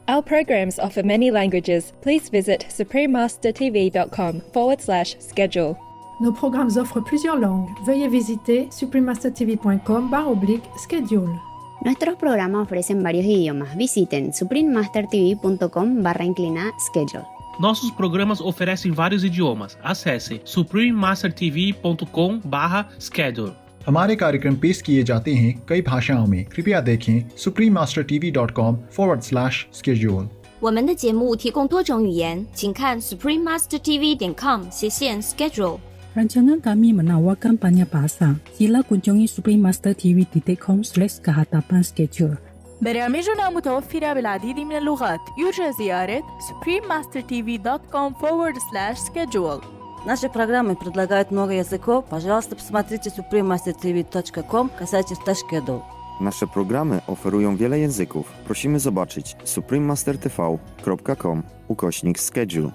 Our programs offer many languages. Please visit suprememastertv.com/schedule. Nos programmes offrent plusieurs langues. Veuillez visiter suprememastertv.com/schedule. Nuestros programas ofrecen varios idiomas. Visiten suprememastertv.com/schedule. Nossos programas oferecem vários idiomas. Acesse suprememastertv.com/schedule. हमारे कार्यक्रम पेश किए जाते हैं कई भाषाओं में। कृपया देखें suprememastertv.com/schedule。我们的节目提供多种语言，请看 suprememastertv.com/schedule。Rancangan kami menawarkan banyak bahasa. Sila kunjungi suprememastertv.com/kehatapan-schedule. برامجنا متوفرة بالعديد من اللغات. يرجى زيارة suprememastertv.com/schedule. Наши программы предлагают много языков. Пожалуйста, посмотрите suprememastertv.com/schedule. Nasze programy oferują wiele języków. Prosimy zobaczyć suprememastertv.com/schedule.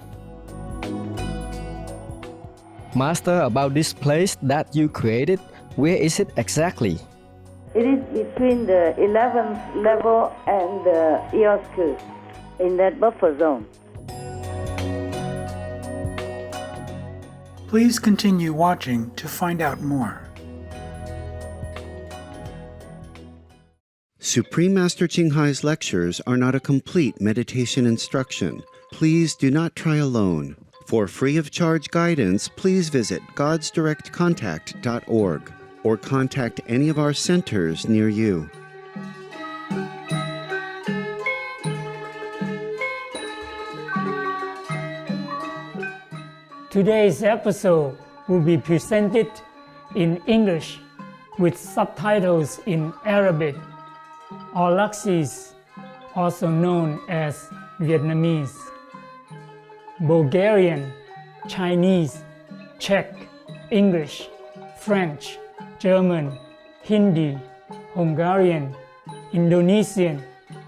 Master, about this place that you created, where is it exactly? It is between the 11th level and the EOSC, in that buffer zone. Please continue watching to find out more. Supreme Master Ching Hai's lectures are not a complete meditation instruction. Please do not try alone. For free of charge guidance, please visit godsdirectcontact.org or contact any of our centers near you. Today's episode will be presented in English with subtitles in Arabic or Laxis, also known as Vietnamese, Bulgarian, Chinese, Czech, English, French, German, Hindi, Hungarian, Indonesian,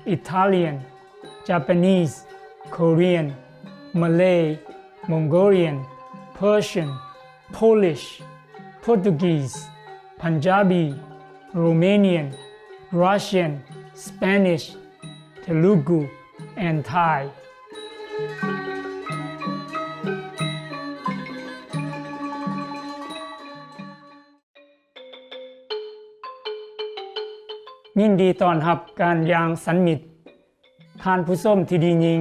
Italian, Japanese, Korean, Malay, Mongolian, Persian, Polish, Portuguese, Punjabi, Romanian, Russian, Spanish, Telugu, and Thai.ยินดีต้อนรับการอย่างสันมิตรท่านผู้ชมที่ดียิ่ง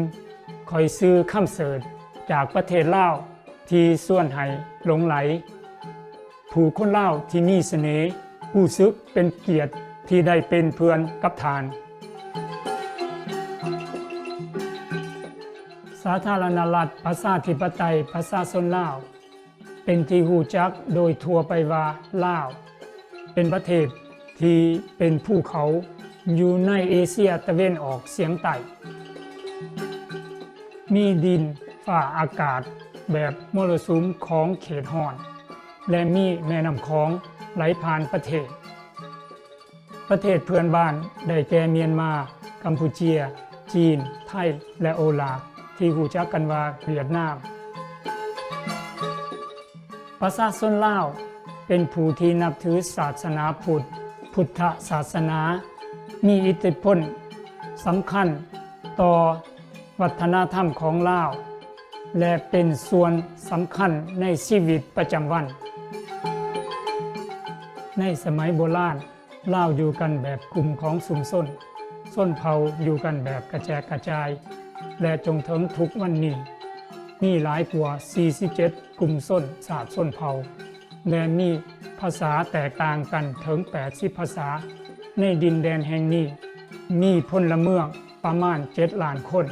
คอยซื้อคำเสริฐจากประเทศลาวที่ส่วนให้หลงไหลผู้คนลาวที่มีเสน่ห์ผู้ซึกเป็นเกียรติที่ได้เป็นเพื่อนกับทานสาธารณรัฐประชาธิปไตยประชาชนลาวเป็นที่รู้จักโดยทั่วไปว่าลาวเป็นประเทศที่เป็นภูเขาอยู่ในเอเชียตะวันออกเฉียงใต้มีดินฟ้าอากาศแบบมรสุมของเขตร้อนและมีแม่น้ำคองไหลผ่านประเทศเพื่อนบ้านได้แก่เมียนมากัมพูเชียจีนไทยและโอลาวที่รู้จักกันว่าเวียดนามประชาชนลาวเป็นผู้ที่นับถือศาสนาพุทธศาสนามีอิทธิพลสำคัญต่อวัฒนธรรมของลาวและเป็นส่วนสำคัญในชีวิตประจำวันในสมัยโบราณลาวอยู่กันแบบกลุ่มของชุมชนชนเผ่าอยู่กันแบบกระแจกกระจายและจงถึงทุกวันนี้มีหลายกว่า47กลุ่มชนชาติชนเผ่าและมีภาษาแตกต่างกันถึง80ภาษาในดินแดนแห่งนี้มีพลเมืองประมาณ7ล้านคน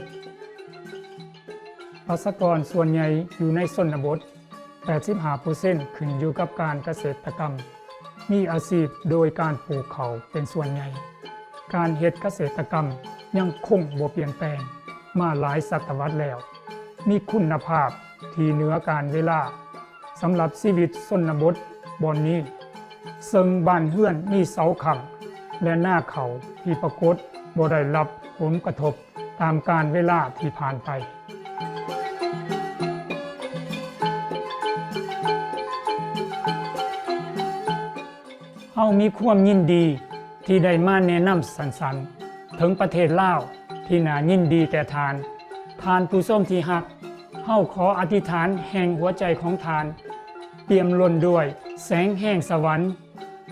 ประชากรส่วนใหญ่อยู่ในชนบท 85% ขึ้นอยู่กับการเกษตรกรรมมีอาชีพโดยการปลูกข้าวเป็นส่วนใหญ่การเฮ็ดเกษตรกรรมยังคงบ่เปลี่ยนแปลงมาหลายศตวรรษแล้วมีคุณภาพที่เหนือการเวลาสำหรับชีวิตชนบทบอนนี้ซึ่งบ้านเฮือนมีเสาค้ำและหน้าเขาที่ปรากฏบ่ได้รับผลกระทบตามการเวลาที่ผ่านไปเฮามีความยินดีที่ได้มาแนะนำสั้นๆถึงประเทศลาว ที่น่ายินดีแก่ทานท่านผู้ชมที่ฮักเฮาขออธิษฐานแห่งหัวใจของทานเปี่ยมล้นด้วยแสงแห่งสวรรค์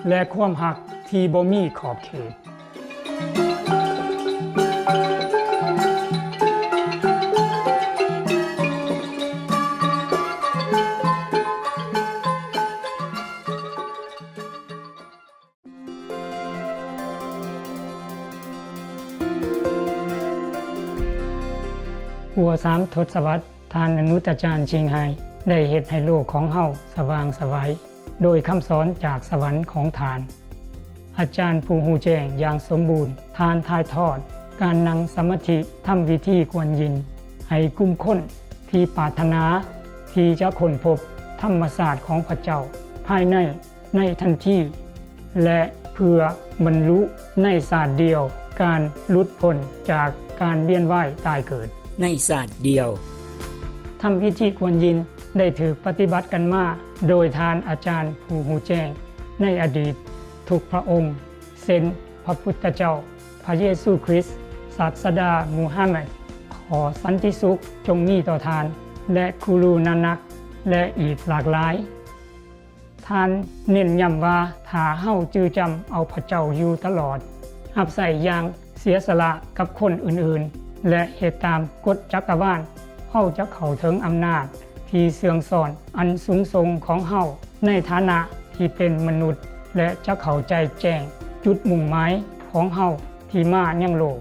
และความฮักที่บ่มีขอบเขตหัว3 ทศวรรษท่านอนุตอาจารย์ชิงไฮได้เฮ็ดให้โลกของเฮาสว่างไสวโดยคำสอนจากสวรรค์ของทานอาจารย์ผู้ฮู้แจ้งอย่างสมบูรณ์ทานถ่ายทอดการนั่งสมาธิทำวิธีกวนยินให้กลุ่มคนที่ปรารถนาที่จะค้นพบธรรมศาสตร์ของพระเจ้าภายในทันทีและเพื่อบรรลุในศาสตร์เดียวการหลุดพ้นจากการเวียนว่ายตายเกิดในศาสตร์เดียวทำพิธีกวนยินได้ถือปฏิบัติกันมาโดยทานอาจารย์ผู้หูแจ้งในอดีตทุกพระองค์เช่นพระพุทธเจ้าพระเยซูคริสต์ศาสดามูฮัมหมัดขอสันติสุขจงมีต่อทานและคูรูนานักและอีกหลากหลายท่านเน้นย้ำว่าถ้าเฮาจื้อจำเอาพระเจ้าอยู่ตลอดรับใส่อย่างเสียสละกับคนอื่นๆและเหตุตามกฎจักรวาลเฮาจะเข้าถึงอำนาจที่เสื่องสอนอันสูงส่งของเฮาในฐานะที่เป็นมนุษย์และจะเข้าใจแจ้งจุดมุ่งหมายของเฮาที่มายังโลก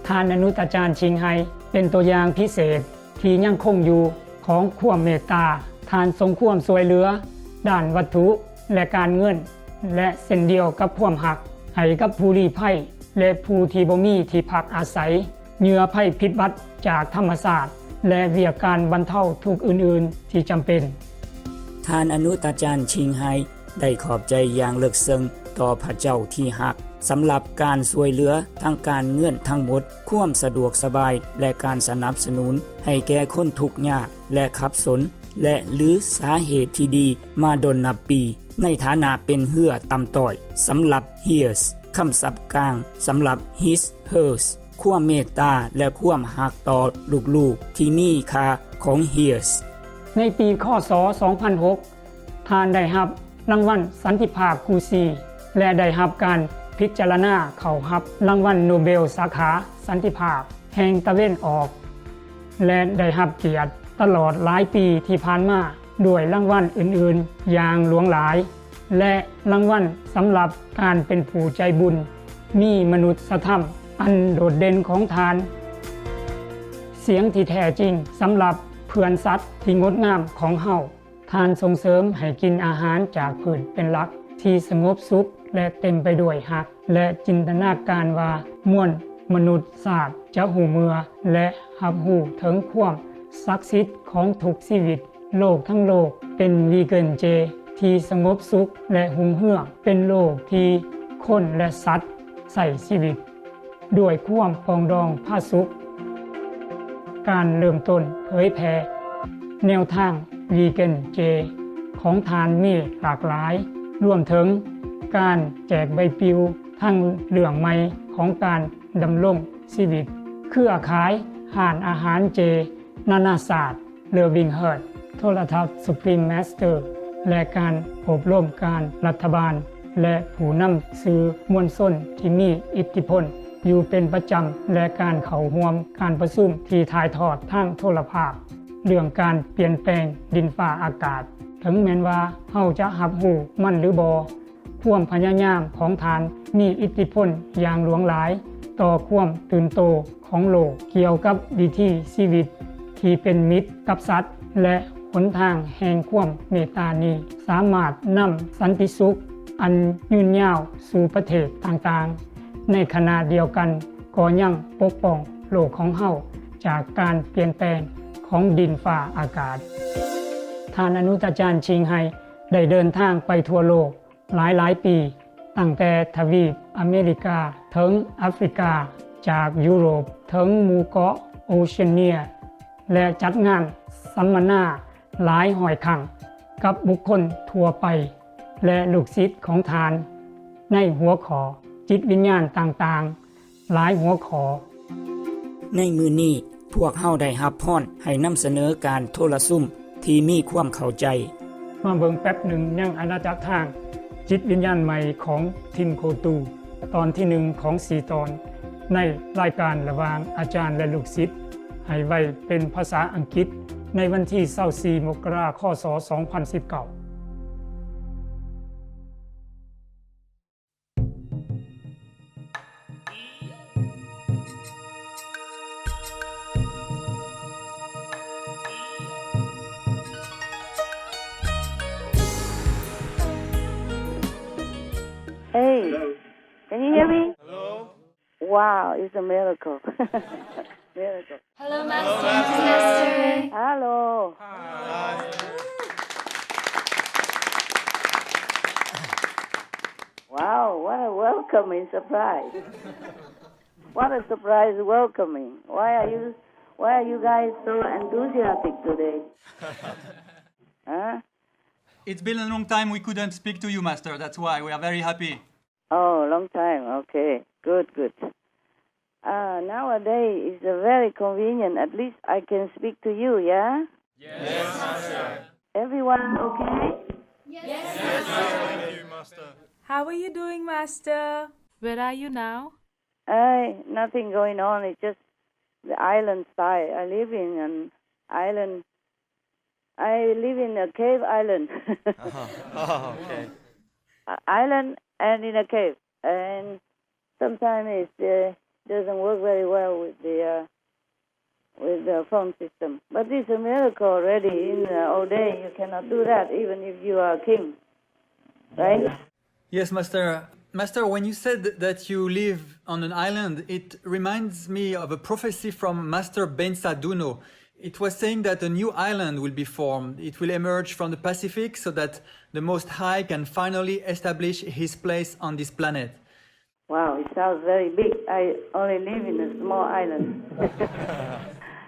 ท่านอนุตอาจารย์ชิงไฮเป็นตัวอย่างพิเศษที่ยังคงอยู่ของความเมตตาทานทรงความช่วยเหลือด้านวัตถุและการเงินและเช่นเดียวกับความหักให้กับผู้ลี้ภัยและผู้ที่บ่มีที่พักอาศัยเหยื่อภัยพิบัติจากธรรมศาสตร์และเวียกการบรรเทาทุกข์อื่นๆที่จำเป็นท่านอนุตอาจารย์ชิงไฮได้ขอบใจอย่างลึกซึ้งต่อพระเจ้าที่หักสำหรับการช่วยเหลือทางการเงินทั้งหมดความสะดวกสบายและการสนับสนุนให้แก่คนทุกข์ยากและขับสนและหรือสาเหตุที่ดีมาดนนับปีในฐานะเป็นเหือต่ำต้อยสำหรับ his คำศัพท์กลางสำหรับ his hers ความเมตตาและความหักต่อลูกๆที่มีค่าของ his ในปีคศ 2006 ท่านได้รับรางวัลสันติภาพกูซีและได้รับการพิจารณาเข้ารับรางวัลโนเบลสาขาสันติภาพแห่งตะเวนออกและได้รับเกียรติตลอดหลายปีที่ผ่านมาด้วยรางวัลอื่นๆอย่างหลวงหลายและรางวัลสำหรับการเป็นผู้ใจบุญมีมนุษยธรรมอันโดดเด่นของทานเสียงที่แท้จริงสำหรับเพื่อนสัตว์ที่งดงามของเฮาทานส่งเสริมให้กินอาหารจากพืชเป็นหลักที่สงบสุขและเต็มไปด้วยหักและจินตนาการว่ามวลมนุษยชาติจะหูเมือและรับรู้ถึงความศักดิ์สิทธิ์ของทุกชีวิตโลกทั้งโลกเป็นวีแกนเจที่สงบสุขและหุ่งเหืองเป็นโลกที่คนและสัตว์ใช้ชีวิตด้วยความปรองดองผาสุขการเริ่มต้นเผยแผ่แนวทางวีแกนเจของทานมีหลากหลายรวมถึงการแจกใบปลิวทั้งเรื่องใหม่ของการดำรงชีวิตเครือข่ายห้านอาหารเจนานาศาสตร์เรือวิงเฮิร์ดโทรทัศน์สุพรีมมาสเตอร์และการอบรมการรัฐบาลและผู้นำสื่อมวลชนที่มีอิทธิพลอยู่เป็นประจำและการเข้าร่วมการประชุมที่ถ่ายทอดทางโทรภาพเรื่องการเปลี่ยนแปลงดินฟ้าอากาศถึงแม้ว่าเฮาจะรับรู้มันหรือบ่ความพยายามของทานมีอิทธิพลอย่างหลวงหลายต่อความตื่นโตของโลกเกี่ยวกับวิถีชีวิตที่เป็นมิตรกับสัตว์และหนทางแห่งความเมตตานี้สามารถนำสันติสุขอันยืนยาวสู่ประเทศต่างๆในขณะเดียวกันก็ยังปกป้องโลกของเฮาจากการเปลี่ยนแปลงของดินฟ้าอากาศท่านอนุตอาจารย์ชิงไฮได้เดินทางไปทั่วโลกหลายปีตั้งแต่ทวีปอเมริกาถึงแอฟริกาจากยุโรปถึงหมู่เกาะโอเชียเนียและจัดงานสัมมนาหลายหอยครั้งกับบุคคลทั่วไปและลูกศิษย์ของทานในหัวข้อจิตวิญญาณต่างๆหลายหัวข้อ ในมือนี้พวกเฮาได้รับพรให้นำเสนอการโทรซุ่มที่มีความเข้าใจมาเบิ่งแป๊บหนึ่งยังอาณาจักรทางจิตวิญญาณใหม่ของทิมโคตูตอนที่1ของ4ตอนในรายการระหว่างอาจารย์และลูกศิษย์ให้ไว้เป็นภาษาอังกฤษในวันที่24มกราคม 2019Hey, can you hear me? Hello. Wow, it's a miracle. Miracle. Hello, Master. Hello. Hi. Wow, what a welcoming surprise. What a surprise welcoming. Why are you guys so enthusiastic today? Huh? It's been a long time we couldn't speak to you, Master. That's why we are very happy. Oh, long time. Okay. Good. Nowadays it's very convenient. At least I can speak to you, yeah? Yes, Master. Everyone okay? Yes, Master. Thank you, Master. How are you doing, Master? Where are you now? Nothing going on. It's just the island side. I live in an island. I live in a cave island. Oh, okay. Island and in a cave. And sometimes it doesn't work very well with the phone system. But it's a miracle already. In the old day, you cannot do that even if you are a king. Right? Yes, Master. Master, when you said that you live on an island, it reminds me of a prophecy from Master Ben Saduno. It was saying that a new island will be formed. It will emerge from the Pacific so that the Most High can finally establish his place on this planet. Wow, it sounds very big. I only live in a small island.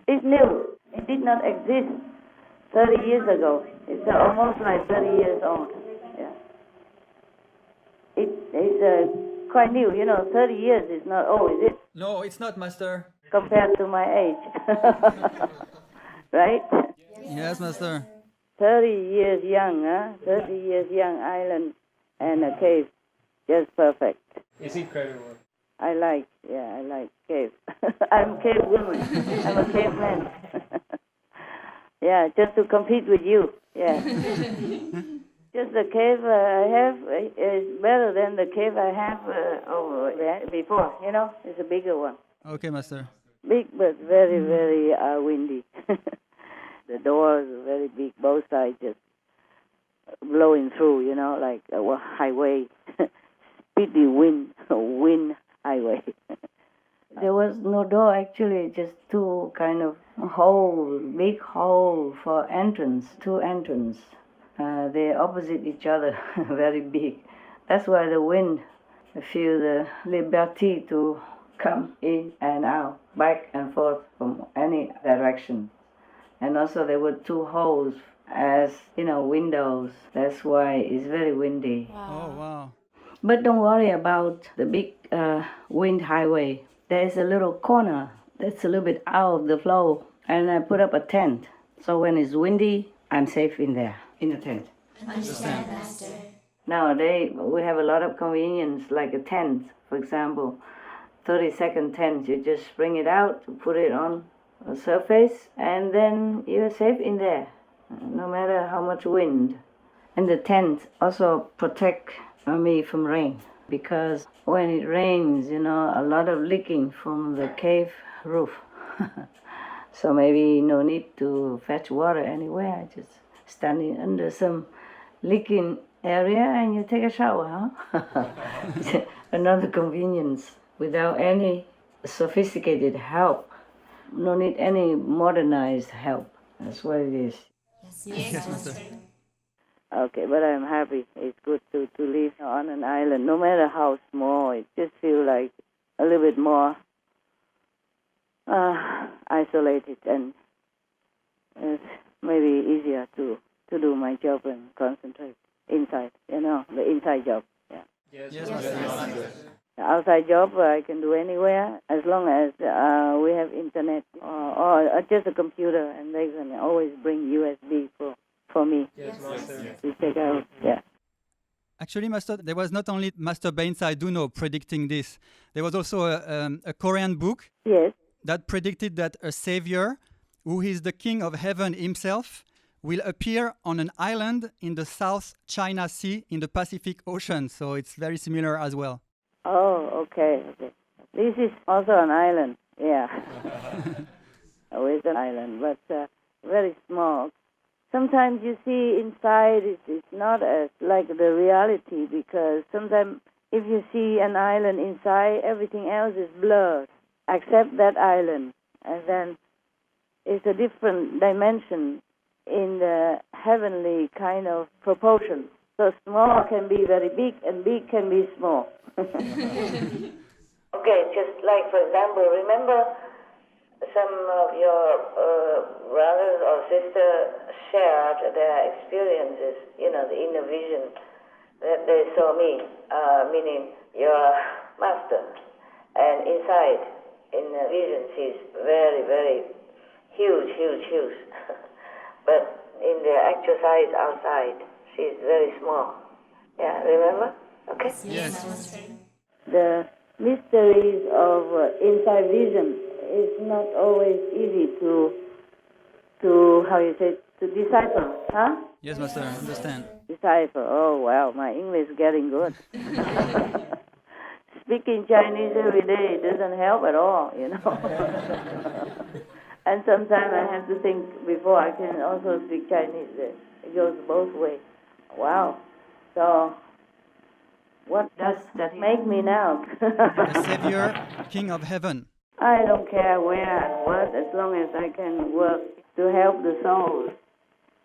It's new. It did not exist 30 years ago. It's almost like 30 years old. Yeah. It's quite new. 30 years is not old, is it? No, it's not, Master. Compared to my age. Right? Yes, Master. 30 years young, huh? 30 years young island and a cave. Just perfect. It's incredible. I like cave. I'm a cave woman. I'm a caveman. Yeah, just to compete with you. Yeah. Just the cave I have is better than the cave I have over there before. It's a bigger one. Okay, Master. Big but very, very windy. The doors are very big, both sides just blowing through, like a highway. Speedy wind highway. There was no door actually, just two kind of big hole for entrance, two entrance. They're opposite each other, very big. That's why the wind feel the liberty to come in and out, back and forth from any direction. And also there were two holes as, windows. That's why it's very windy. Wow. Oh, wow. But don't worry about the big wind highway. There is a little corner that's a little bit out of the flow. And I put up a tent. So when it's windy, I'm safe in there, in the tent. Understand, Master. Nowadays, we have a lot of convenience, like a tent, for example. 30-second tent, you just bring it out, put it on a surface, and then you're safe in there, no matter how much wind. And the tent also protect me from rain, because when it rains, a lot of leaking from the cave roof. So maybe no need to fetch water anywhere, just standing under some leaking area and you take a shower, huh? Another convenience without any sophisticated help. No need any modernized help. That's what it is. Yes, Master. Okay, but I'm happy. It's good to live on an island, no matter how small. It just feels like a little bit more isolated, and it's maybe easier to do my job and concentrate inside, the inside job. Yeah. Yes, Master. outside job I can do anywhere as long as we have internet or just a computer, and they can always bring USB for me to take out. Yeah. Actually, Master, there was not only Master Bainsai Duno predicting this. There was also a Korean book that predicted that a savior, who is the king of heaven himself, will appear on an island in the South China Sea in the Pacific Ocean. So it's very similar as well. Oh, okay. This is also an island, yeah. It's an island, but very small. Sometimes you see inside, it's not as like the reality, because sometimes if you see an island inside, everything else is blurred, except that island. And then it's a different dimension in the heavenly kind of proportion. So small can be very big, and big can be small. Okay, just like, for example, remember some of your brothers or sisters shared their experiences, the inner vision that they saw me, meaning your master. And inside, in the vision, she's very, very huge. But in the actual size outside, she's very small. Yeah, remember? Okay? Yes. The mysteries of inside vision is not always easy to decipher, huh? Yes, Master, I understand. Decipher. Oh, wow, my English is getting good. Speaking Chinese every day doesn't help at all, And sometimes I have to think before I can also speak Chinese. It goes both ways. Wow. So, what does that make me now? The Savior, King of Heaven. I don't care where and what, as long as I can work to help the souls,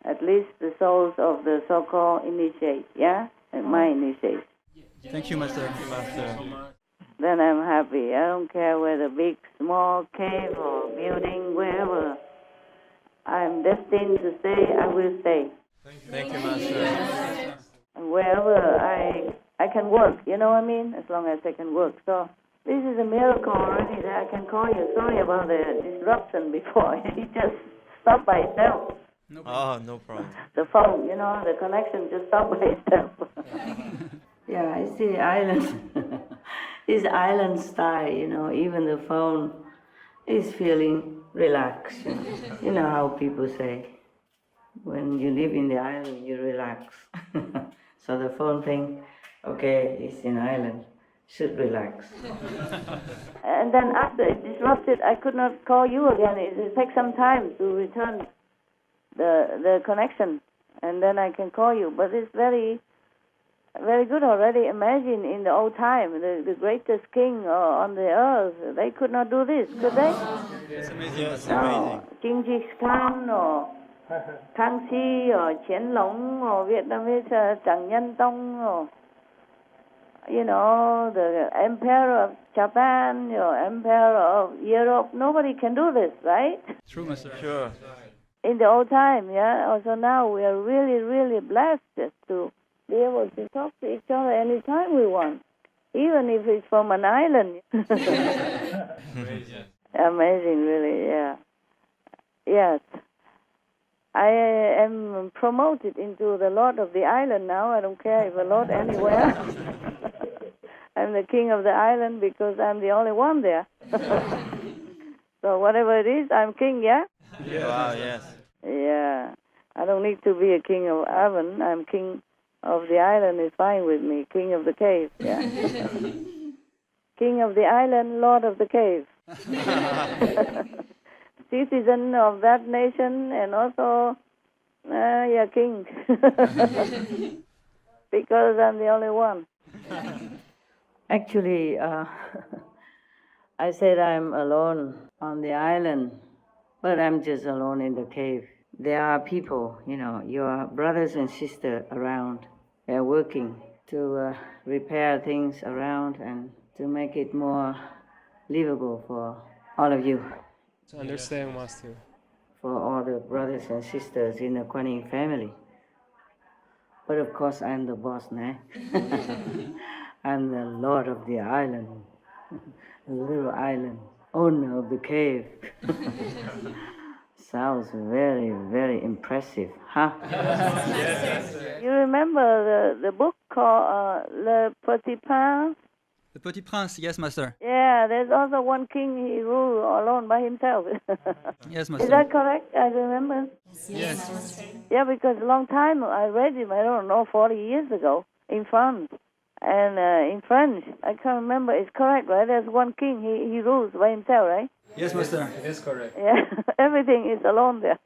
at least the souls of the so-called initiates, yeah? And my initiates. Thank you, Master. Then I'm happy. I don't care whether big, small, cave or building, wherever I'm destined to stay, I will stay. Thank you, Master. And wherever I can work, you know what I mean? As long as I can work. So this is a miracle already that I can call you. Sorry about the disruption before. It just stopped by itself. No problem. The phone, the connection just stopped by itself. Yeah, I see the island. It's island style, even the phone is feeling relaxed. You know how people say, when you live in the island, you relax. So the phone thing, okay, it's in island, should relax. And then after it disrupted, I could not call you again. It takes some time to return the connection, and then I can call you. But it's very, very good already. Imagine in the old time, the greatest king on the earth, they could not do this, could they? It's amazing. Yes, amazing. Genghis Khan or Kangxi or Qianlong or Vietnamese Trần Nhân Tông or, the emperor of Japan or emperor of Europe. Nobody can do this, right? True, Master. Sure. In the old time, yeah. Also now we are really, really blessed to be able to talk to each other anytime we want, even if it's from an island. Amazing, really, yeah. Yes. I am promoted into the Lord of the Island now. I don't care if a Lord anywhere. I'm the king of the island because I'm the only one there. So whatever it is, I'm king, yeah? Yeah. Wow, yes. Yeah. I don't need to be a king of heaven. I'm king of the island is fine with me. King of the cave, yeah. King of the island, Lord of the cave. Citizen of that nation and also, king. Because I'm the only one. Actually, I said I'm alone on the island, but I'm just alone in the cave. There are people, your brothers and sisters around. They're working to repair things around and to make it more livable for all of you. To understand, Master. For all the brothers and sisters in the Kuan Yin family. But of course, I'm the boss now. I'm the lord of the island, the little island, owner of the cave. Sounds very, very impressive, huh? Yes. You remember the book called Le Petit Prince? The Petit Prince, yes, master. Yeah, there's also one king, he ruled alone by himself. Yes, master. Is that correct? I remember. Yes. Yeah, because a long time I read him, I don't know, 40 years ago in France. And in French, I can't remember, it's correct, right? There's one king, he rules by himself, right? Yes, master. It is correct. Yeah, everything is alone there.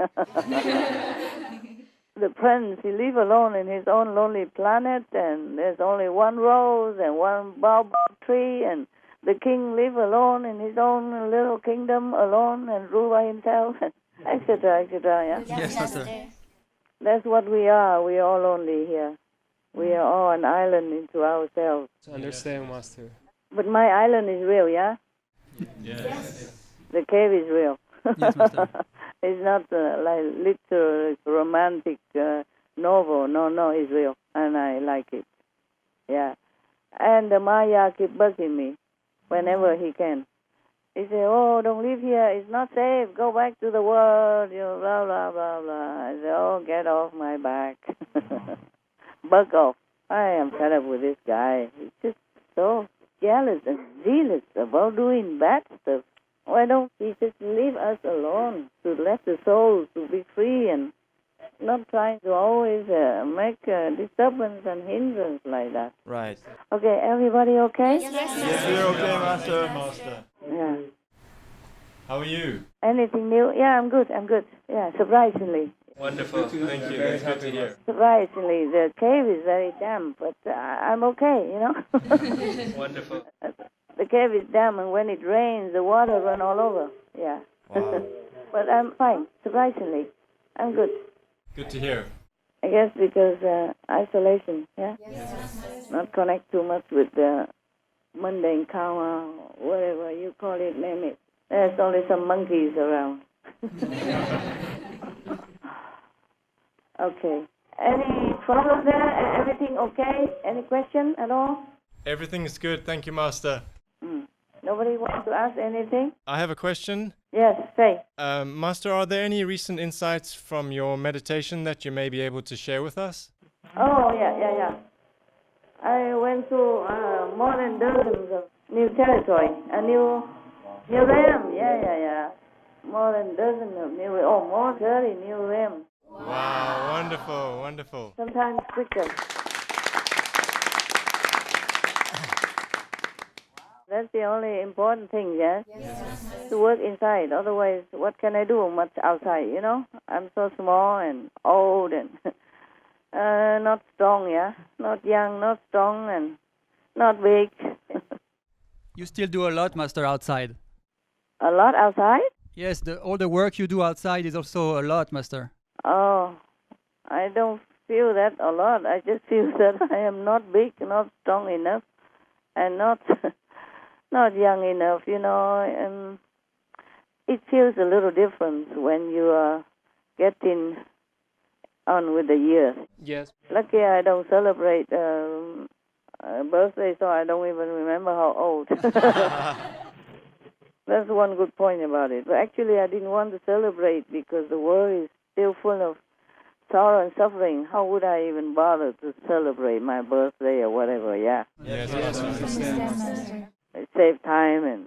The prince, he lives alone in his own lonely planet, and there's only one rose and one baobab tree, and the king lives alone in his own little kingdom, alone and rule by himself, etc., etc., yeah? Yes, master. That's what we are. We are all lonely here. We are all an island into ourselves. I understand, Master. But my island is real, yeah? Yes. The cave is real. Yes, master. It's not like literal romantic novel. No, it's real, and I like it. Yeah. And the Maya keep bugging me whenever he can. He say, "Oh, don't live here. It's not safe. Go back to the world." You know, blah blah blah blah. I say, "Oh, get off my back. Bug off." I am fed up with this guy. He's just so jealous and zealous about doing bad stuff. Why don't he just leave us alone to let the souls to be free and not trying to always make disturbance and hindrance like that? Right. Okay, everybody okay? Yes, we're okay, Master. Yeah. How are you? Anything new? Yeah, I'm good. Yeah, surprisingly. Wonderful. Thank you. That's good to hear. Surprisingly, the cave is very damp, but I'm okay, you know? Wonderful. The cave is damp, and when it rains, the water run all over. Yeah. Wow. But I'm fine, surprisingly. I'm good. Good to hear. I guess because isolation, yeah? Not connect too much with the mundane karma, whatever you call it, name it. There's only some monkeys around. Okay. Any problem there? Everything okay? Any question at all? Everything is good. Thank you, Master. Nobody wants to ask anything? I have a question. Yes, say. Master, are there any recent insights from your meditation that you may be able to share with us? Oh, yeah. I went through more than dozens of new territory, a new realm. Yeah. More than dozens of new, more 30 new realms. Wow, wonderful. Sometimes quicker. That's the only important thing, yes? To work inside. Otherwise, what can I do much outside, you know? I'm so small and old and not strong, yeah? Not young, not strong, and not big. You still do a lot, master, outside. A lot outside? Yes, all the work you do outside is also a lot, master. Oh, I don't feel that a lot. I just feel that I am not big, not strong enough, and not young enough, you know. And it feels a little different when you are getting on with the years. Yes. Lucky I don't celebrate birthday, so I don't even remember how old. That's one good point about it. But actually, I didn't want to celebrate because the world is still full of sorrow and suffering. How would I even bother to celebrate my birthday or whatever, yeah? Yes, I understand. Save time and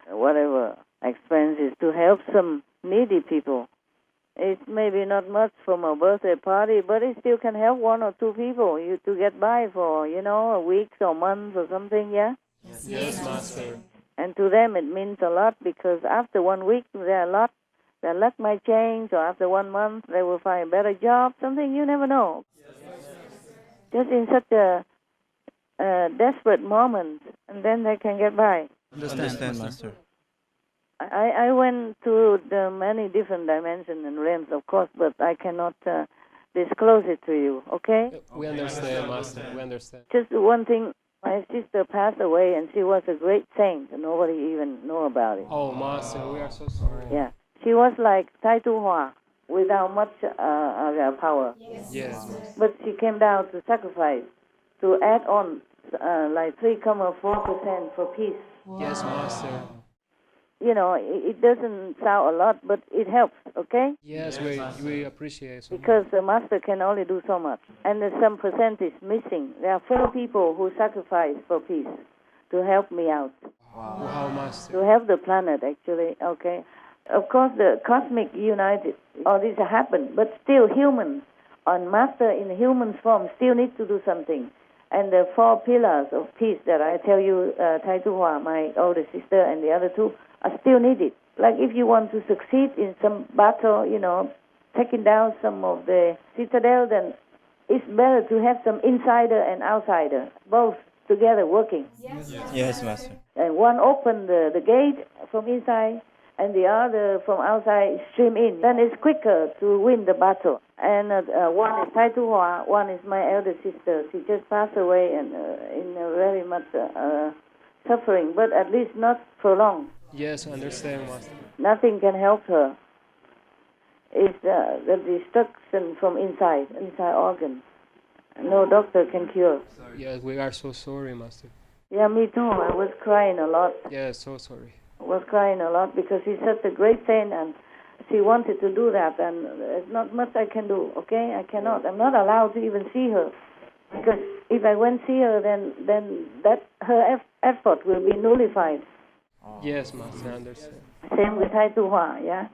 whatever expenses to help some needy people. It's maybe not much from a birthday party, but it still can help one or two people you to get by for, you know, a week or month or something, yeah? Yes, Master. And to them it means a lot because after 1 week their luck might change, or after 1 month they will find a better job, something you never know. Just in such a desperate moment, and then they can get by. Understand, Master. I went to the many different dimensions and realms, of course, but I cannot disclose it to you, okay? We understand, Master. We understand. Just one thing, my sister passed away, and she was a great saint, and nobody even know about it. Oh, Master, we are so sorry. Yeah. She was like Tai Tu Hua, without much power. Yes. But she came down to sacrifice, to add on like 3.4% for peace. Yes, Master. You know, it doesn't sound a lot, but it helps, okay? Yes, we appreciate so because the Master can only do so much. And there's some percent is missing. There are 4 people who sacrifice for peace to help me out. Wow, Master. To help the planet, actually, okay? Of course, the cosmic united, all this happened, but still humans, on Master in human form, still need to do something. And the 4 pillars of peace that I tell you, Tai Tu Hua, my older sister, and the other 2, are still needed. Like if you want to succeed in some battle, you know, taking down some of the citadel, then it's better to have some insider and outsider, both together working. Yes, Master. And one open the gate from inside, and the other from outside stream in. Then it's quicker to win the battle. And one is Tai Tu Hua, one is my elder sister. She just passed away and in very much suffering, but at least not prolonged. Yes, I understand, Master. Nothing can help her. It's the destruction from inside organs. No doctor can cure. Yes, we are so sorry, Master. Yeah, me too. I was crying a lot. Yes, so sorry. I was crying a lot because she's such a great saint and she wanted to do that, and there's not much I can do, okay? I cannot. I'm not allowed to even see her. Because if I went see her, then that her effort will be nullified. Yes, Master, I understand. Same with Tai Tu Hua, yeah?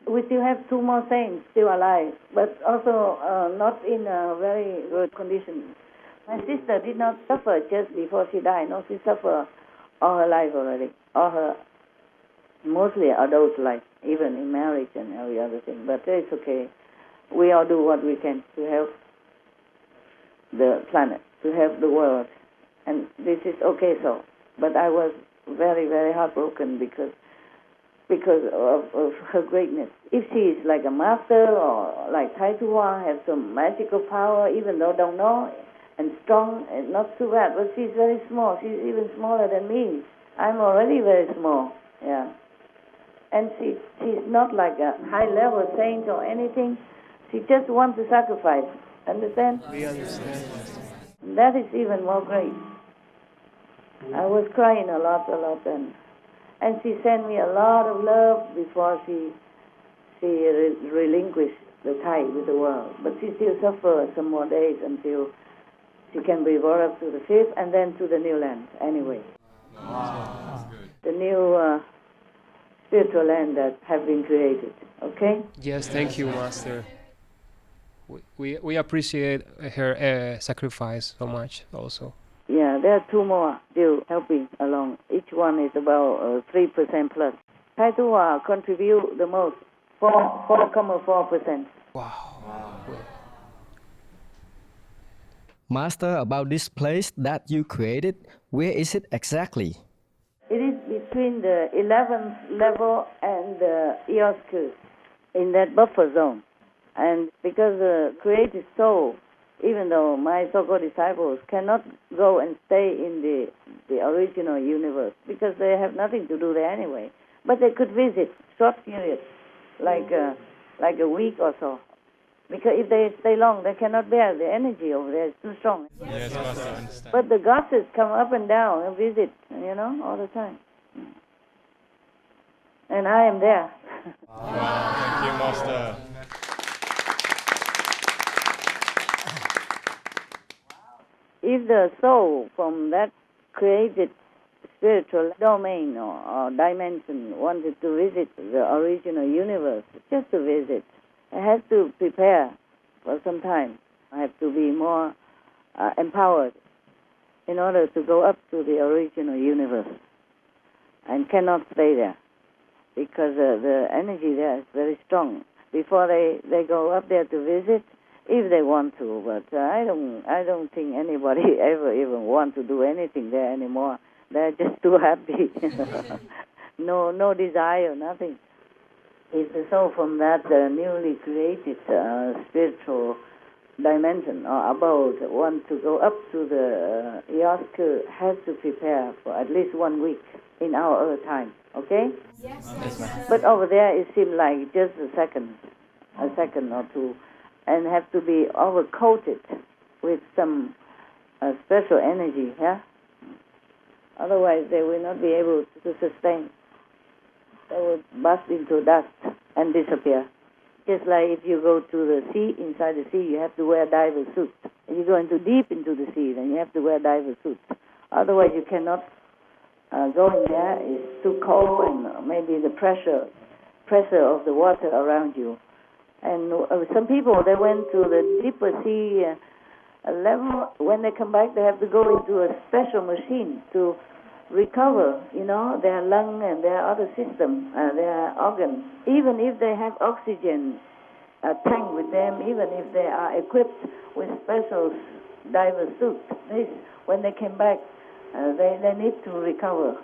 We still have 2 more saints still alive, but also not in a very good condition. My sister did not suffer just before she died. No, she suffered all her life already, all her mostly adult life, even in marriage and every other thing. But it's okay. We all do what we can to help the planet, to help the world. And this is okay so. But I was very, very heartbroken because of her greatness. If she is like a master or like Tai Tu Hua, have some magical power, even though don't know, and strong, and not too bad. But she's very small. She's even smaller than me. I'm already very small, yeah. And she's not like a high-level saint or anything. She just wants to sacrifice. Understand? We understand. That is even more great. I was crying a lot, and she sent me a lot of love before she relinquished the tie with the world. But she still suffers some more days until she can be brought up to the 5th and then to the new land anyway. Wow. The new spiritual land that have been created, okay? Yes, thank you, Master. We appreciate her sacrifice so much also. Yeah, there are 2 more still helping along. Each one is about 3% plus. Tai Tu Hua contribute the most, 4.4%. Wow. Master, about this place that you created, where is it exactly? It is between the 11th level and the Eosku, in that buffer zone. And because the created soul, even though my so-called disciples cannot go and stay in the original universe, because they have nothing to do there anyway, but they could visit short periods, like a week or so. Because if they stay long, they cannot bear the energy over there. It's too strong. Yes, Master, I understand. But the goddesses come up and down and visit, all the time. And I am there. Wow, thank you, Master. If the soul from that created spiritual domain or dimension wanted to visit the original universe, just to visit, it has to prepare for some time. I have to be more empowered in order to go up to the original universe, and cannot stay there because the energy there is very strong. Before they go up there to visit, if they want to, but I don't think anybody ever even want to do anything there anymore. They're just too happy. No desire, nothing. If the soul from that newly created spiritual dimension or abode want to go up to the Eosku, has to prepare for at least 1 week in our Earth time, okay? Yes, but over there it seems like just a second or 2, and have to be overcoated with some a special energy, yeah? Otherwise, they will not be able to sustain. They will burst into dust and disappear. Just like if you go to the sea, inside the sea, you have to wear diver suit. If you go deep into the sea, then you have to wear diver suit. Otherwise, you cannot go in there. It's too cold, and maybe the pressure of the water around you. And some people, they went to the deeper sea level. When they come back, they have to go into a special machine to recover, their lung and their other system, their organs. Even if they have oxygen tank with them, even if they are equipped with special diver suits, when they came back, they need to recover,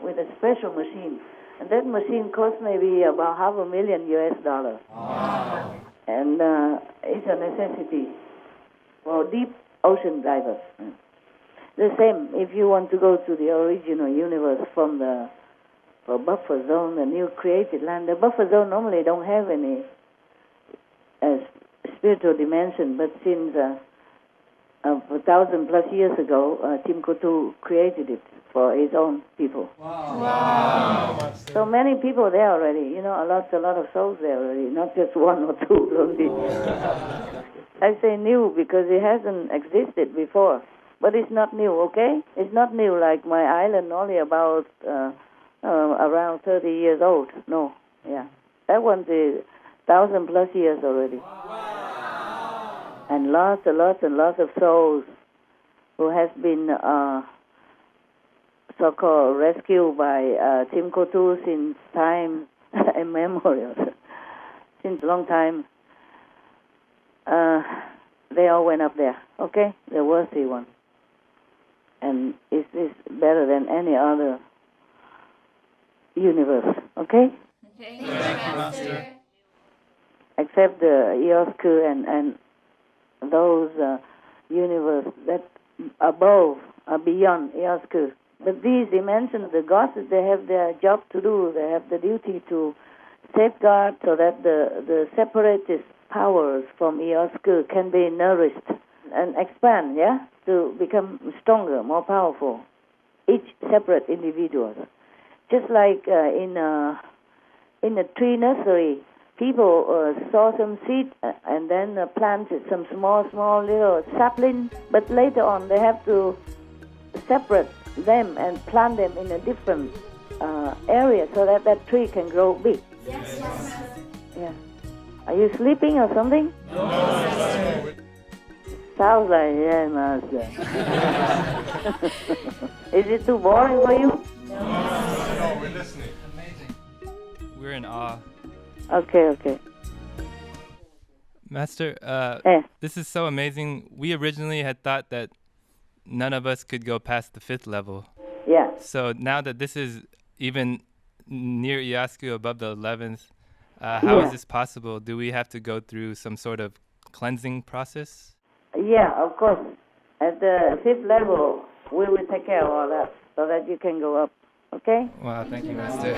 with a special machine. And that machine costs maybe about $500,000 US. Wow. And it's a necessity for deep ocean divers. The same, if you want to go to the original universe from the buffer zone, the new created land. The buffer zone normally don't have any spiritual dimension, but since 1,000+ years ago, Tim Kotu created it for his own people. Wow. So many people there already, a lot of souls there already, not just one or two only. I say new because it hasn't existed before, but it's not new, okay? It's not new like my island, only about around 30 years old. No, that one's 1,000+ years already. And lots of souls who has been so-called rescued by Tim Kotu since time immemorial, since a long time. They all went up there, okay? The worthy one. And it's better than any other universe, okay? Thank you, Master. Except the Iosku and those universe that above, beyond Iosku. But these dimensions, the gods, they have their job to do. They have the duty to safeguard so that the separatist powers from Iosku can be nourished and expand, to become stronger, more powerful. Each separate individual. Just like in a tree nursery, people saw some seed and then planted some small little sapling, but later on they have to separate them and plant them in a different area so that tree can grow big. Yes. Yeah. Are you sleeping or something? No, Master. Sounds like, Master. Is it too boring for you? No, we're listening. Amazing. We're in awe. Okay. Master, this is so amazing. We originally had thought that none of us could go past the 5th level. Yeah. So now that this is even near Iosku above the 11th, how is this possible? Do we have to go through some sort of cleansing process? Yeah, of course. At the 5th level, we will take care of all that so that you can go up. Okay? Wow, thank you, Master.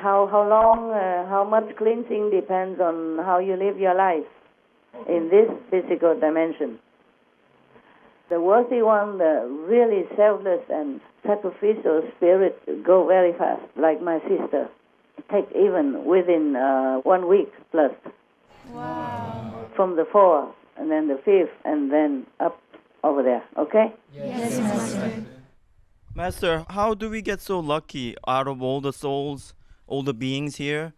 How long, how much cleansing depends on how you live your life in this physical dimension. The worthy one, the really selfless and sacrificial spirit go very fast, like my sister. It takes even within 1 week plus. Wow. From the 4th, and then the 5th, and then up over there, okay? Yes, Master. Master, how do we get so lucky out of all the souls, all the beings here?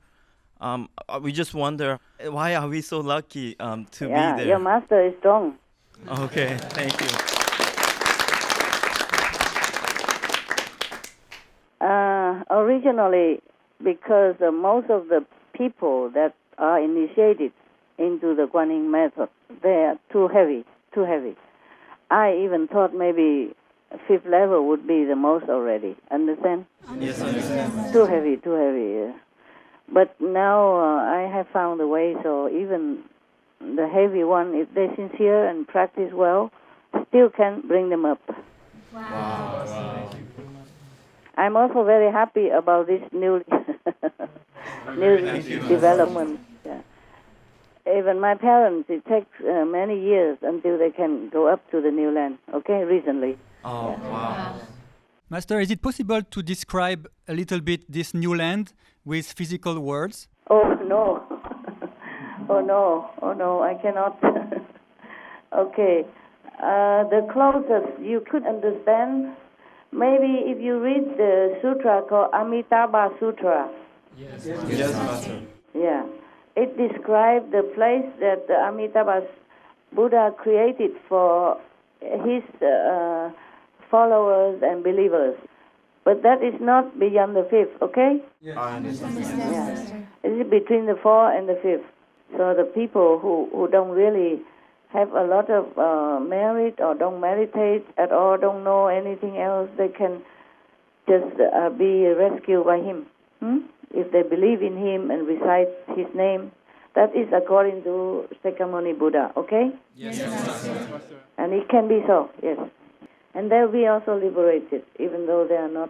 We just wonder, why are we so lucky to be there? Your master is strong. Okay, thank you. Originally, because most of the people that are initiated into the Kuan Yin method, they are too heavy. I even thought maybe 5th level would be the most already. Understand? Yes, I understand. Too heavy. Yeah. But now I have found a way so even the heavy one, if they're sincere and practice well, still can bring them up. Wow. I'm also very happy about this new development. Yeah. Even my parents, it takes many years until they can go up to the new land, okay, recently. Oh, wow. Master, is it possible to describe a little bit this new land with physical words? Oh, no. Oh, no, I cannot. Okay. The closest you could understand, maybe if you read the sutra called Amitabha Sutra. Yes, Master. Yeah. It describes the place that the Amitabha Buddha created for his followers and believers. But that is not beyond the fifth, okay? Yes. I understand. Yeah. It is between the fourth and the fifth. So the people who don't really have a lot of merit or don't meditate at all, don't know anything else, they can just be rescued by him. If they believe in him and recite his name, that is according to Shakyamuni Buddha, okay? Yes. And it can be so, yes. And they'll be also liberated, even though they are not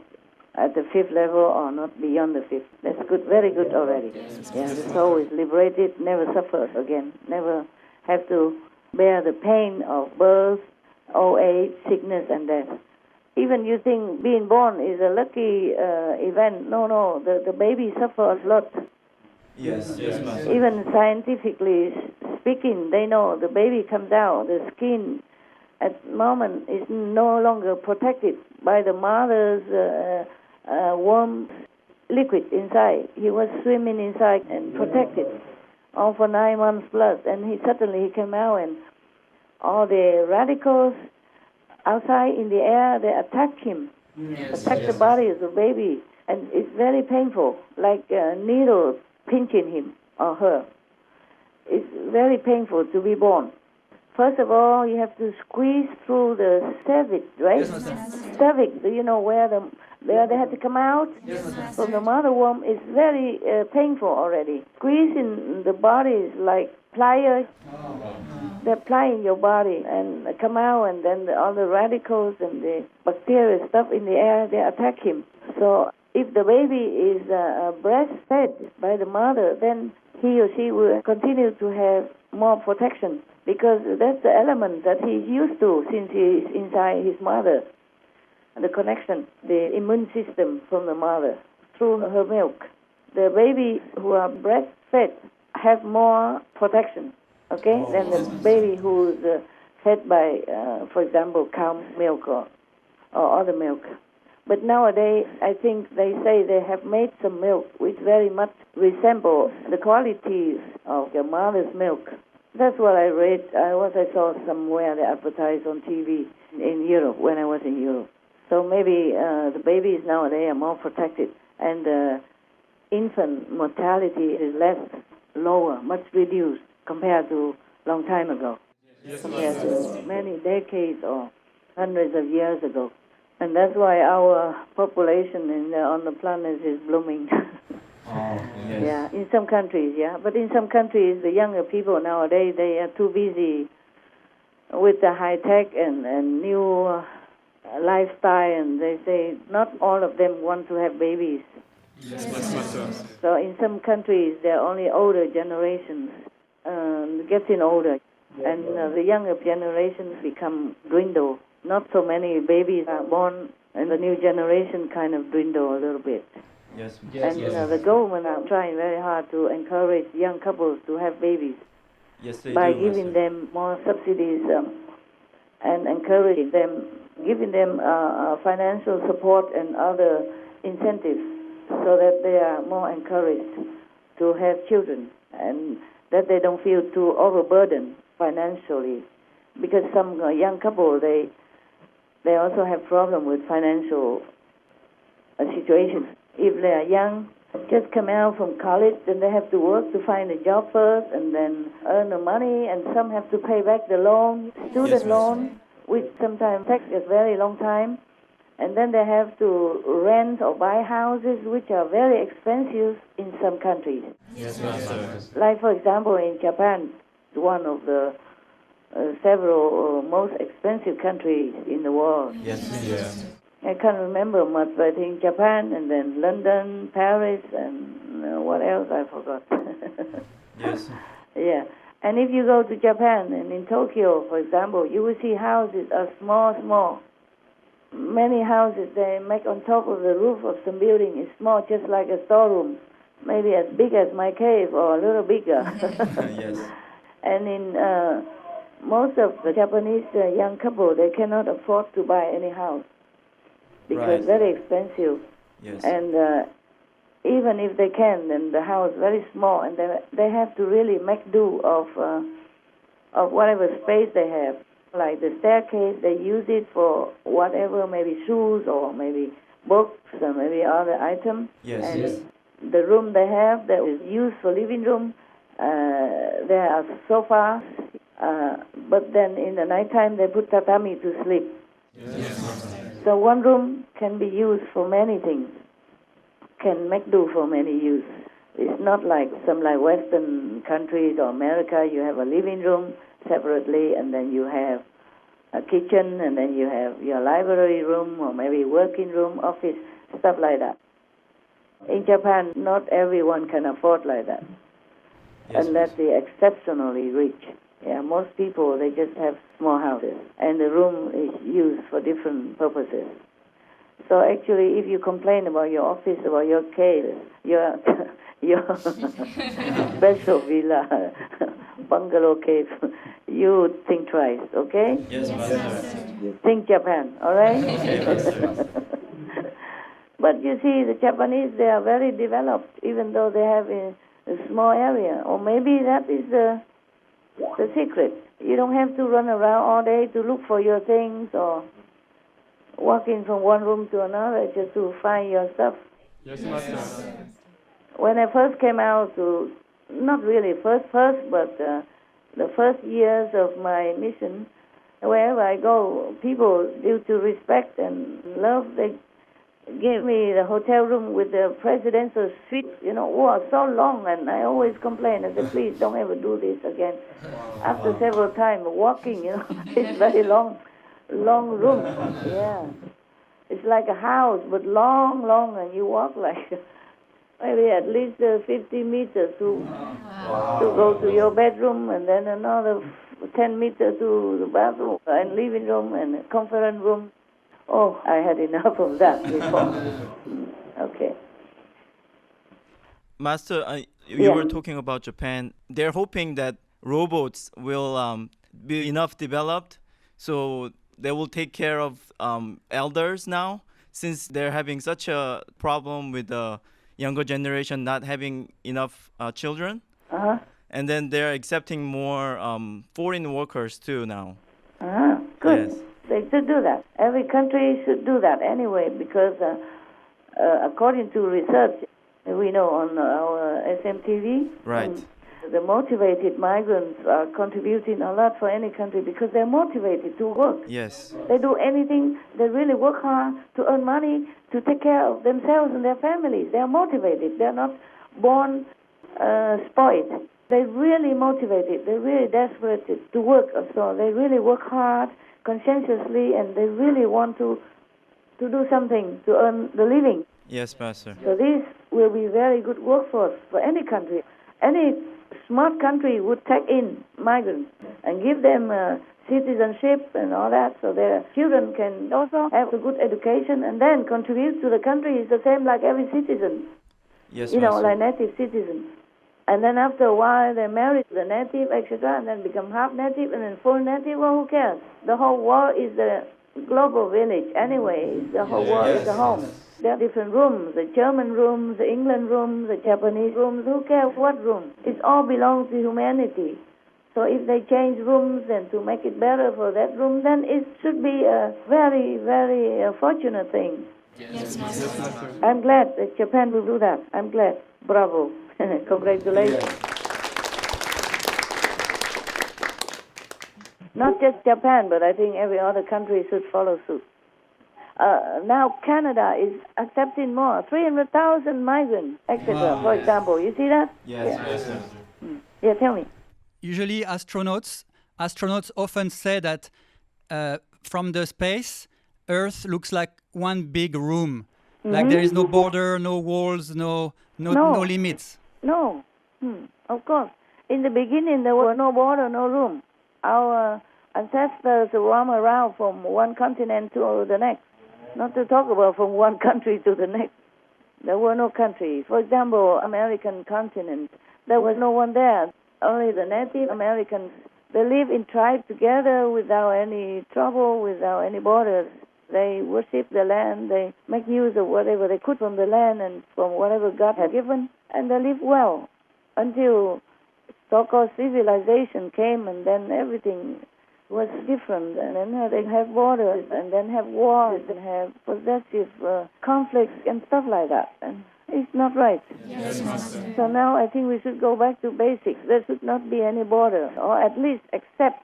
at the fifth level or not beyond the fifth. That's good, very good already. Yeah, the soul is liberated, never suffers again, never have to bear the pain of birth, old age, sickness, and death. Even you think being born is a lucky event. No, the baby suffers a lot. Yes, Master. Even scientifically speaking, they know the baby comes out, the skin at the moment is no longer protected by the mother's warm liquid inside. He was swimming inside and protected all for 9 months plus, and he came out, and all the radicals outside in the air, they attack him, attack the body of the baby, and it's very painful, like a needle pinching him or her. It's very painful to be born. First of all, you have to squeeze through the cervix, right? Cervix, do you know where they have to come out? From the mother womb is very painful already. Squeezing the body is like pliers. They're plying your body and come out, and then all the radicals and the bacteria stuff in the air, they attack him. So if the baby is breastfed by the mother, then he or she will continue to have more protection, because that's the element that he's used to since he's inside his mother. The connection, the immune system from the mother through her milk. The baby who are breastfed have more protection, okay, than the baby who's fed by, for example, cow milk or other milk. But nowadays, I think they say they have made some milk which very much resemble the qualities of the mother's milk. That's what I read. I saw somewhere they advertised on TV in Europe when I was in Europe. So maybe the babies nowadays are more protected, and infant mortality is lower, much reduced compared to long time ago, compared to many decades or hundreds of years ago. And that's why our population on the planet is blooming. Yeah, in some countries, yeah. But in some countries, the younger people nowadays, they are too busy with the high tech and new lifestyle, and they say not all of them want to have babies. So in some countries, there are only older generations getting older, and the younger generations become dwindle. Not so many babies are born, and the new generation kind of dwindle a little bit. And the government are trying very hard to encourage young couples to have babies by giving them more subsidies and encouraging them, giving them financial support and other incentives, so that they are more encouraged to have children, and that they don't feel too overburdened financially. Because some young couple, they also have problem with financial situations. If they are young, just come out from college, then they have to work to find a job first, and then earn the money, and some have to pay back the loan, student loan, which sometimes takes a very long time, and then they have to rent or buy houses, which are very expensive in some countries. Like, for example, in Japan, one of the several most expensive countries in the world. I can't remember much, but I think Japan, and then London, Paris, and what else I forgot. Yeah, And if you go to Japan and in Tokyo, for example, you will see houses are small. Many houses they make on top of the roof of some building is small, just like a storeroom, maybe as big as my cave or a little bigger. Yes. And in most of the Japanese young couple, they cannot afford to buy any house because very expensive. Yes. And even if they can, then the house very small, and they have to really make do of whatever space they have. Like the staircase, they use it for whatever, maybe shoes or maybe books or maybe other items. Yes. And Yes. the room they have that is used for living room, there are sofas, but then in the nighttime they put tatami to sleep. Yes. So one room can be used for many things, can make do for many use. It's not like some like Western countries or America, you have a living room separately, and then you have a kitchen, and then you have your library room, or maybe working room, office, stuff like that. In Japan, not everyone can afford like that, unless they're exceptionally rich. Yeah, most people, they just have small houses, and the room is used for different purposes. So actually, if you complain about your office, about your cave, your special villa, bungalow cave, you think twice, okay? Yes, Master. You think Japan, all right? Okay, Master. But you see, the Japanese, they are very developed, even though they have a small area. Or maybe that is the secret. You don't have to run around all day to look for your things or walking from one room to another just to find your stuff. Yes, Master. When I first came out to, not really first, but the first years of my mission, wherever I go, people, due to respect and love, they gave me the hotel room with the presidential suite, was so long, and I always complain. I said, please don't ever do this again. After several times walking, it's very long room. Yeah. It's like a house, but long, and you walk like maybe at least 50 meters to go to your bedroom, and then another 10 meters to the bathroom and living room and conference room. Oh, I had enough of that before. Okay. Master, you were talking about Japan. They're hoping that robots will be enough developed, so they will take care of elders now, since they're having such a problem with the younger generation not having enough children. Uh-huh. And then they're accepting more foreign workers too now. Uh-huh. Good. Yes. They should do that. Every country should do that anyway, because according to research we know on our SMTV, right, the motivated migrants are contributing a lot for any country because they're motivated to work. Yes. They do anything. They really work hard to earn money, to take care of themselves and their families. They're motivated. They're not born spoiled. They're really motivated. They're really desperate to work. So they really work hard, conscientiously, and they really want to do something to earn the living. Yes, Master. So this will be very good workforce for any country. Any smart country would take in migrants and give them citizenship and all that, so their children can also have a good education and then contribute to the country. It's the same like every citizen. Yes, Master. Like native citizens. And then after a while they marry the native, etc., and then become half native and then full native. Well, who cares? The whole world is the global village anyway. The whole world is the home. There are different rooms, the German rooms, the England rooms, the Japanese rooms. Who cares what room? It all belongs to humanity. So if they change rooms and to make it better for that room, then it should be a very, very fortunate thing. Yes, Master. I'm glad that Japan will do that. I'm glad. Bravo. Congratulations. Not just Japan, but I think every other country should follow suit. Now Canada is accepting more, 300,000 migrants, etc. Wow. For example, you see that? Yes, Yeah. yes. Yeah, tell me. Usually astronauts often say that from the space, Earth looks like one big room. Like there is no border, no walls, no limits. No, of course. In the beginning, there was no border, no room. Our ancestors roam around from one continent to the next, not to talk about from one country to the next. There were no countries. For example, American continent, there was no one there. Only the Native Americans. They live in tribes together without any trouble, without any borders. They worship the land. They make use of whatever they could from the land and from whatever God had given, and they live well until so-called civilization came, and then everything was different. And then they have borders, and then have wars, and have possessive conflicts and stuff like that. And it's not right. Yes, Master. So now I think we should go back to basics. There should not be any border, or at least accept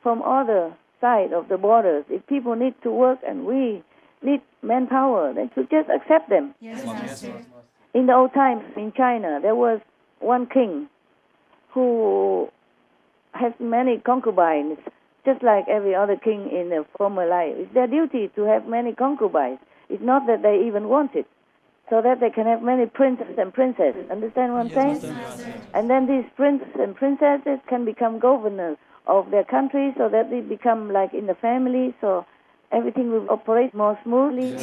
from other side of the borders. If people need to work and we need manpower, they should just accept them. Yes, Master. In the old times in China, there was one king who has many concubines, just like every other king in the former life. It's their duty to have many concubines. It's not that they even want it, so that they can have many princes and princesses. Understand what I'm saying? And then these princes and princesses can become governors of their country, so that they become like in the family, so everything will operate more smoothly.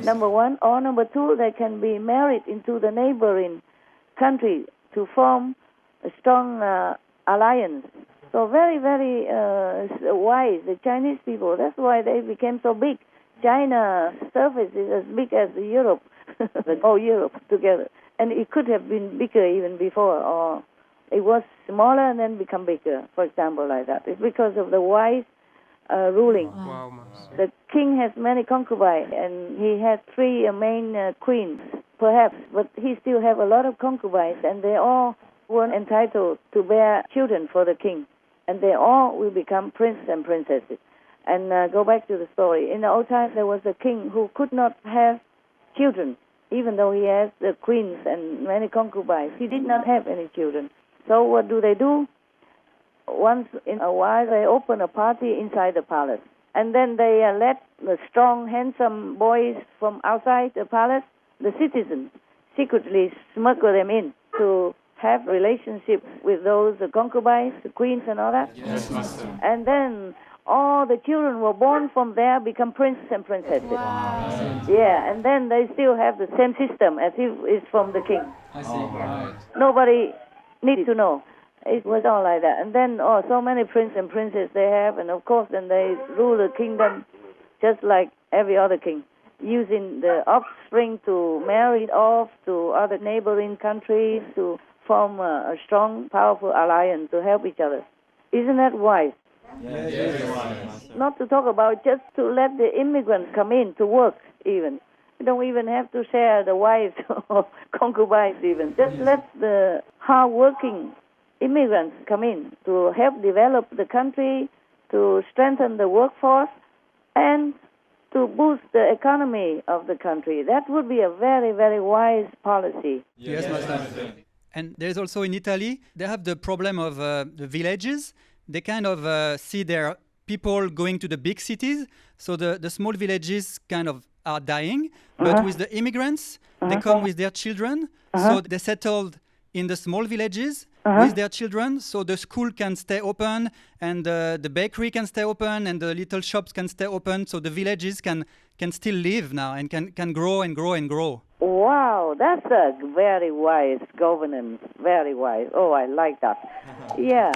Number one. Or number two, they can be married into the neighboring country to form a strong alliance. So very, very wise, the Chinese people. That's why they became so big. China's surface is as big as Europe, all Europe together. And it could have been bigger even before, or it was smaller and then become bigger, for example, like that. It's because of the wise ruling. Wow. The king has many concubines, and he had three main queens, perhaps, but he still have a lot of concubines, and they all were entitled to bear children for the king, and they all will become princes and princesses. And go back to the story. In the old times, there was a king who could not have children, even though he has the queens and many concubines. He did not have any children. So what do? Once in a while, they open a party inside the palace. And then they let the strong, handsome boys from outside the palace, the citizens, secretly smuggle them in to have relationships with those concubines, the queens and all that. Yes, Master. And then all the children were born from there become princes and princesses. Wow. Yeah, and then they still have the same system as if it's from the king. I see. Right. Nobody needs to know. It was all like that. And then, so many princes and princesses they have, and of course then they rule the kingdom just like every other king, using the offspring to marry off to other neighboring countries to form a strong, powerful alliance to help each other. Isn't that wise? Yes. Not to talk about just to let the immigrants come in to work even. You don't even have to share the wives or concubines even. Just let the hard-working immigrants come in to help develop the country, to strengthen the workforce, and to boost the economy of the country. That would be a very, very wise policy. Yes, Master. And there's also in Italy, they have the problem of the villages. They kind of see their people going to the big cities. So the small villages kind of are dying. But with the immigrants, they come with their children. So they settled in the small villages with their children. So the school can stay open, and the bakery can stay open, and the little shops can stay open. So the villages can still live now and can grow and grow and grow. Wow, that's a very wise governance. Very wise. Oh, I like that. Yeah.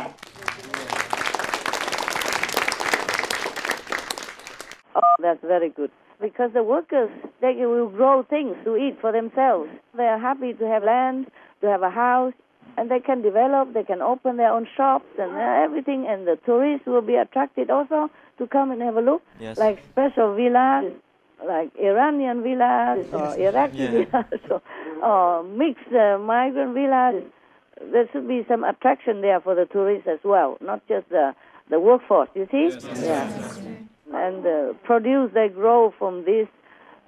Oh, that's very good. Because the workers, they will grow things to eat for themselves. They are happy to have land, to have a house, and they can develop, they can open their own shops and everything, and the tourists will be attracted also to come and have a look. Yes. Like special villas, like Iranian villas or Iraqi villas or mixed migrant villas. There should be some attraction there for the tourists as well, not just the workforce, you see? Yes. And the produce they grow from this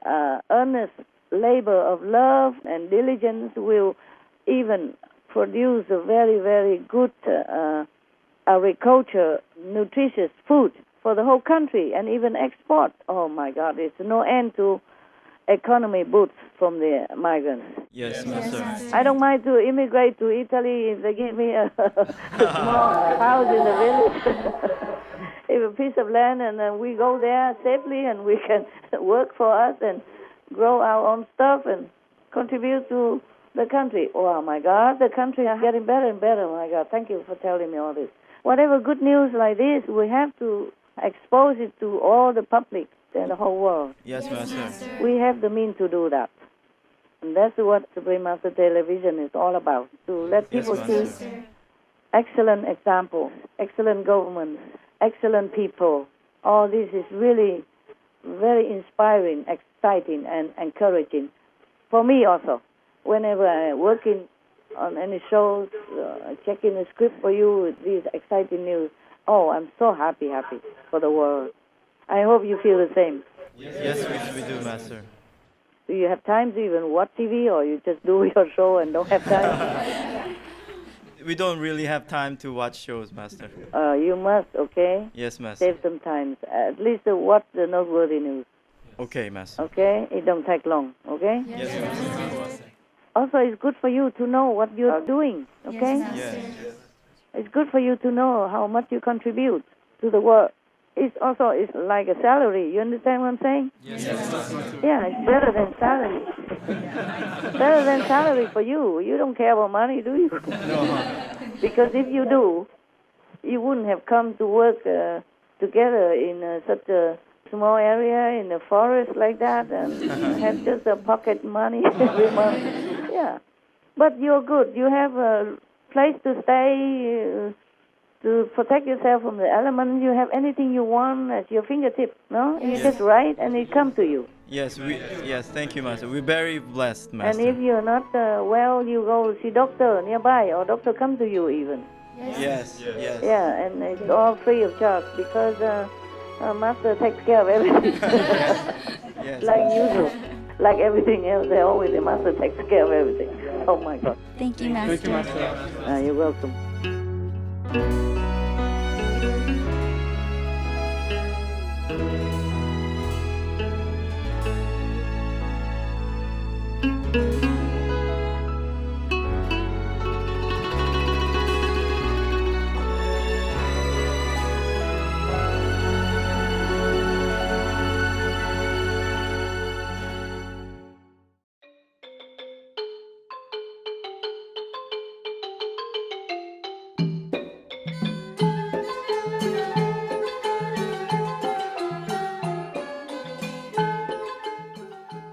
earnest labor of love and diligence will even produce a very, very good agriculture, nutritious food for the whole country, and even export. Oh my God, there's no end to economy boost from the migrants. Yes, Master. I don't mind to immigrate to Italy if they give me a small house in the village, if a piece of land, and then we go there safely and we can work for us and grow our own stuff and contribute to the country. Oh my God, the country is getting better and better. Oh my God, thank you for telling me all this. Whatever good news like this, we have to expose it to all the public and the whole world. Yes, Master. We have the means to do that. And that's what Supreme Master Television is all about, to let people see excellent examples, excellent government, excellent people. All this is really very inspiring, exciting, and encouraging. For me also, whenever I'm working on any shows, checking the script for you with these exciting news, oh, I'm so happy for the world. I hope you feel the same. Yes, we do, Master. Do you have time to even watch TV, or you just do your show and don't have time? We don't really have time to watch shows, Master. You must, okay? Yes, Master. Save some time. At least watch the noteworthy news. Okay, Master. Okay? It don't take long, okay? Yes, Master. Also, it's good for you to know what you are doing, okay? Yes. It's good for you to know how much you contribute to the world. It's like a salary. You understand what I'm saying? Yes. Yeah, it's better than salary. Better than salary for you. You don't care about money, do you? No. Because if you do, you wouldn't have come to work together in such a small area in a forest like that and have just a pocket money every month. Yeah. But you're good. You have a place to stay, to protect yourself from the elements. You have anything you want at your fingertip, no? You just write and it comes to you. Yes, thank you, Master. We're very blessed, Master. And if you're not well, you go see doctor nearby, or doctor come to you even. Yes. Yeah, and it's all free of charge because Master takes care of everything. Yes. Like usual. Like everything else, the Master takes care of everything. Oh my God. Thank you, Master. Thank you, Master. You're welcome.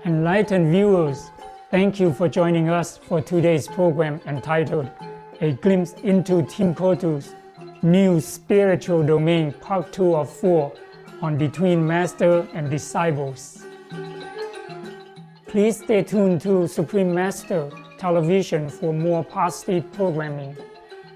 Enlightened viewers, thank you for joining us for today's program entitled A Glimpse into Timbuktu's New Spiritual Domain, Part 2 of 4 on Between Master and Disciples. Please stay tuned to Supreme Master Television for more positive programming.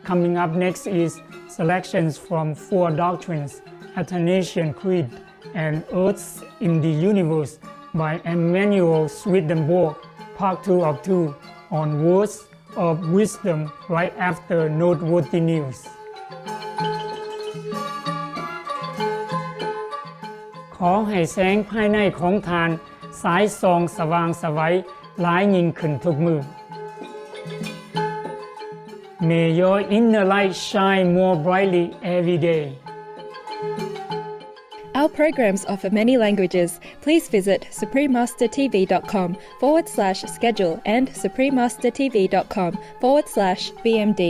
Coming up next is selections from Four Doctrines, Athanasian Creed, and Earths in the Universe by Emmanuel Swedenborg, Part 2 of 2 on Words of Wisdom right after Noteworthy News. ขอให้แสงภายในของทานสายส่องสว่างไสวหลายยิ่งขึ้นทุกมือ May your inner light shine more brightly every day. Our programs offer many languages. Please visit suprememastertv.com/schedule and suprememastertv.com/BMD.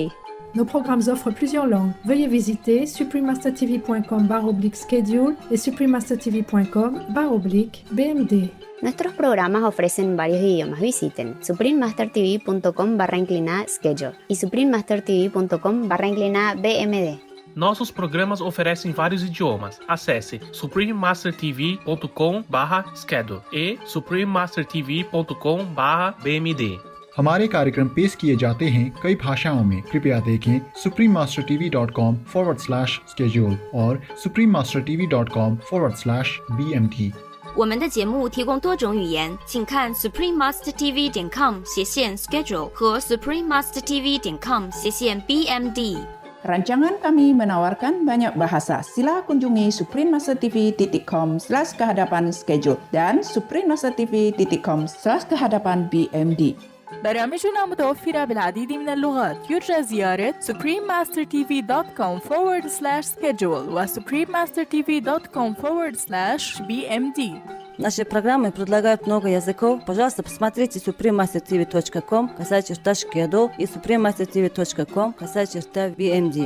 Nos programmes offrent plusieurs langues. Veuillez visiter suprememastertv.com/schedule et suprememastertv.com/BMD. Nuestros programas ofrecen varios idiomas. Visiten suprememastertv.com/schedule e suprememastertv.com/BMD. Nossos programas oferecem vários idiomas. Acesse suprememastertv.com/schedule e suprememastertv.com/BMD. हमारे कार्यक्रम पेश किए जाते हैं कई भाषाओं में। कृपया देखें suprememastertv.com/schedule और suprememastertv.com/BMD。我们的节目提供多种语言，请看 suprememastertv.com/schedule 和 suprememastertv.com/BMD。Rancangan kami menawarkan banyak bahasa. Sila kunjungi suprememastertv.com/kehadapan schedule dan suprememastertv.com/kehadapan BMD. برامجنا متوفرة بالعديد من اللغات. يرجى زيارة suprememastertv.com/schedule و suprememastertv.com/BMD. Наши программы предлагают много языков. Пожалуйста, посмотрите suprememastertv.com/schedule и suprememastertv.com/BMD.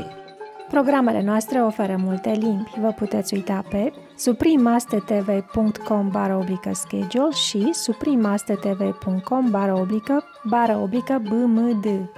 Programele noastre oferă multe limbi. Vă puteți uita pe suprememastertv.com/schedule și suprememastertv.com/BMD.